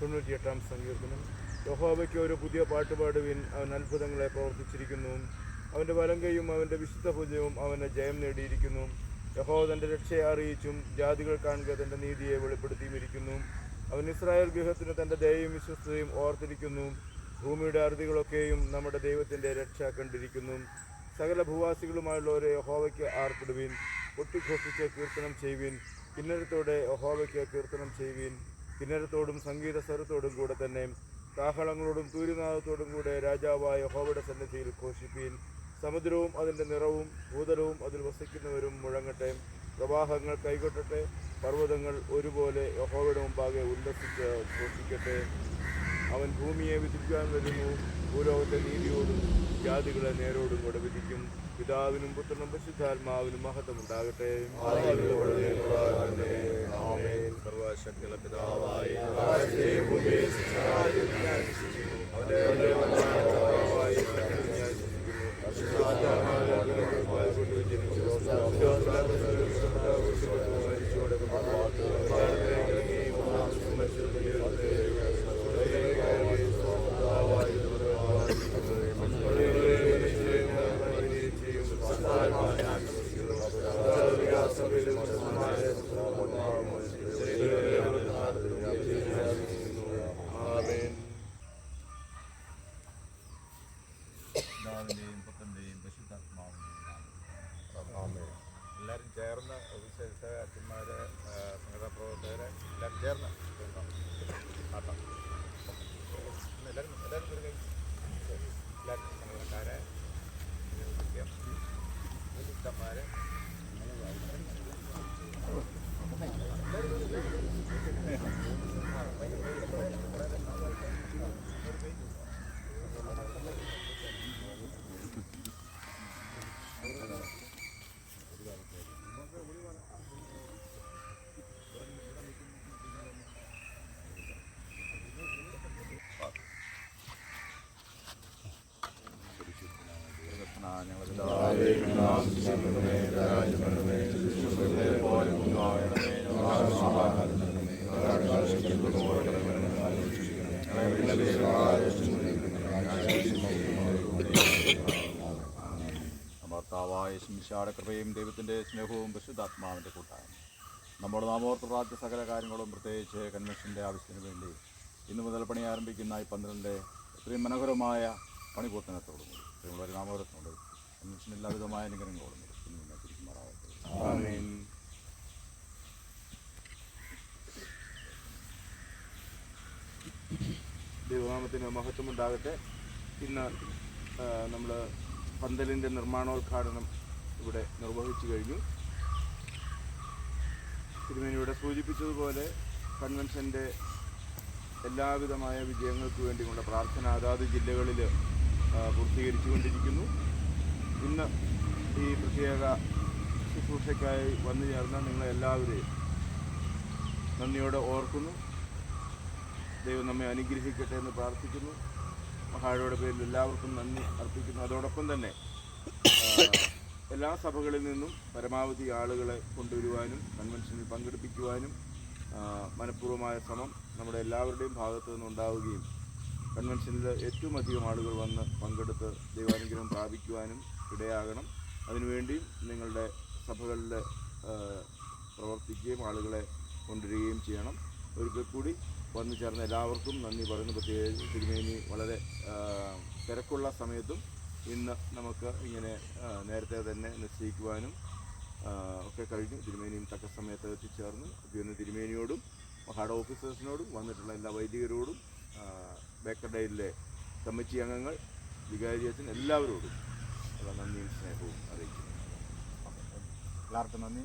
തൊണ്ണൂറ്റിയെട്ടാം സങ്കീർത്തനം. യഹോവയ്ക്ക് ഒരു പുതിയ പാട്ട് പാടുവിൻ, അവൻ അത്ഭുതങ്ങളെ പ്രവർത്തിച്ചിരിക്കുന്നു. അവൻ്റെ വലങ്കയും അവൻ്റെ വിശുദ്ധ ഭുജവും അവന് ജയം നേടിയിരിക്കുന്നു. യഹോവ തൻ്റെ രക്ഷയെ അറിയിച്ചും ജാതികൾ കാണുക തൻ്റെ നീതിയെ വെളിപ്പെടുത്തിയുമിരിക്കുന്നു. അവൻ ഇസ്രായേൽ ഗൃഹത്തിന് തൻ്റെ ദയയും വിശ്വസ്തയും ഓർത്തിരിക്കുന്നു. ഭൂമിയുടെ അറുതികളൊക്കെയും നമ്മുടെ ദൈവത്തിൻ്റെ രക്ഷ കണ്ടിരിക്കുന്നു. സകല ഭൂവാസികളുമായുള്ളവരെ യഹോവയ്ക്ക് ആർപ്പിടുവിൻ, പൊട്ടിഘോഷിച്ച് കീർത്തനം ചെയ്യുവിൻ. കിന്നരത്തോടെ യഹോവയ്ക്ക് കീർത്തനം ചെയ്യുവിൻ. കിന്നരത്തോടും സംഗീത സ്വരത്തോടും കൂടെ തന്നെ കാഹളങ്ങളോടും തൂര്യനാദത്തോടും കൂടെ രാജാവായ യഹോവയുടെ സന്നിധിയിൽ ഘോഷിപ്പീൻ. സമുദ്രവും അതിൻ്റെ നിറവും ഭൂതലവും അതിൽ വസിക്കുന്നവരും മുഴങ്ങട്ടെ. പ്രവാഹങ്ങൾ കൈകൊട്ടട്ടെ. പർവ്വതങ്ങൾ ഒരുപോലെ യഹോവയുടെ മുമ്പാകെ ഉല്ലസിച്ച് ഘോഷിക്കട്ടെ. അവൻ ഭൂമിയെ വിധിക്കാൻ വരുന്നു. ഭൂലോകത്തെ നീതിയോടും ജാതികളെ നേരോടും കൂടെ വിധിക്കും. പിതാവിനും പുത്രനും പരിശുദ്ധാത്മാവിനും മഹത്വമുണ്ടാകട്ടെ. സർവശക്തിയുള്ള പിതാവായ ചേർന്ന് ആട്ടം എല്ലാവരും എല്ലാവരും ഒരു കൈ എല്ലാവരും സംഘടനക്കാരെ ഉദ്യോഗസ്ഥന്മാരെ ഭർത്താവായ ശിംഷായുടെ കൃപയും ദൈവത്തിൻ്റെ സ്നേഹവും പരിശുദ്ധാത്മാവിൻ്റെ കൂട്ടായ്മ നമ്മുടെ നാമോർത്ത് പ്രാർത്ഥ്യ സകല കാര്യങ്ങളും പ്രത്യേകിച്ച് കൺവെൻഷൻ്റെ ആവശ്യത്തിന് വേണ്ടി ഇന്നു മുതൽ പണി ആരംഭിക്കുന്ന ഈ 12 ഇത്രയും മനോഹരമായ പണിപൂർത്തനത്തോടും കൂടി ഇത്രയും നാമോരത്തോട് കൺവെൻഷൻ എല്ലാവിധമായ അനുഗ്രഹങ്ങളോടും കൂടി തിരിച്ചുമാറാവട്ടെ. ദൈവനാമത്തിന് മഹത്വമുണ്ടാകട്ടെ. ഇന്ന് നമ്മൾ പന്തലിൻ്റെ നിർമ്മാണോദ്ഘാടനം ഇവിടെ നിർവഹിച്ചു കഴിഞ്ഞു. തിരുമേനിയുടെ സൂചിപ്പിച്ചതുപോലെ കൺവെൻഷൻ്റെ എല്ലാവിധമായ വിജയങ്ങൾക്ക് വേണ്ടിയുള്ള പ്രാർത്ഥന അതാത് ജില്ലകളിൽ പൂർത്തീകരിച്ചുകൊണ്ടിരിക്കുന്നു. ഇന്ന് ഈ പ്രത്യേക ശുശ്രൂഷയ്ക്കായി വന്നു ചേർന്ന നിങ്ങളെല്ലാവരെയും നന്ദിയോടെ ഓർക്കുന്നു. ദൈവം നമ്മെ അനുഗ്രഹിക്കട്ടെ എന്ന് പ്രാർത്ഥിക്കുന്നു. മഹാഴയുടെ പേരിൽ എല്ലാവർക്കും നന്ദി അർപ്പിക്കുന്നു. അതോടൊപ്പം തന്നെ എല്ലാ സഭകളിൽ നിന്നും പരമാവധി ആളുകളെ കൊണ്ടുവരുവാനും കൺവെൻഷനിൽ പങ്കെടുപ്പിക്കുവാനും മനഃപൂർവ്വമായ ശ്രമം നമ്മുടെ എല്ലാവരുടെയും ഭാഗത്തു നിന്നുണ്ടാവുകയും കൺവെൻഷനിൽ ഏറ്റവും അധികം ആളുകൾ വന്ന് പങ്കെടുത്ത് ദൈവാനുഗ്രഹം പ്രാപിക്കുവാനും ഇടയാകണം. അതിനുവേണ്ടിയും നിങ്ങളുടെ സഭകളിൽ പ്രവർത്തിക്കുകയും ആളുകളെ കൊണ്ടുവരികയും ചെയ്യണം. ഒരിക്കൽ കൂടി വന്നു ചേർന്ന എല്ലാവർക്കും നന്ദി പറയുന്നു. പ്രത്യേകിച്ച് തിരുമേനി വളരെ തിരക്കുള്ള സമയത്തും ഇന്ന് നമുക്ക് ഇങ്ങനെ നേരത്തെ തന്നെ നിശ്ചയിക്കുവാനും ഒക്കെ കഴിഞ്ഞു. തിരുമേനിയും തക്ക സമയത്ത് എത്തിച്ചേർന്ന് ഇന്ന് തിരുമേനിയോടും മഹാട ഓഫീസേഴ്സിനോടും വന്നിട്ടുള്ള എല്ലാ വൈദികരോടും ബേക്കർഡയിലെ കമ്മിറ്റി അംഗങ്ങൾ വികാരിയച്ഛൻ എല്ലാവരോടും ഉള്ള നന്ദിയും സ്നേഹവും അറിയിക്കുന്നു. എല്ലാവർക്കും നന്ദി.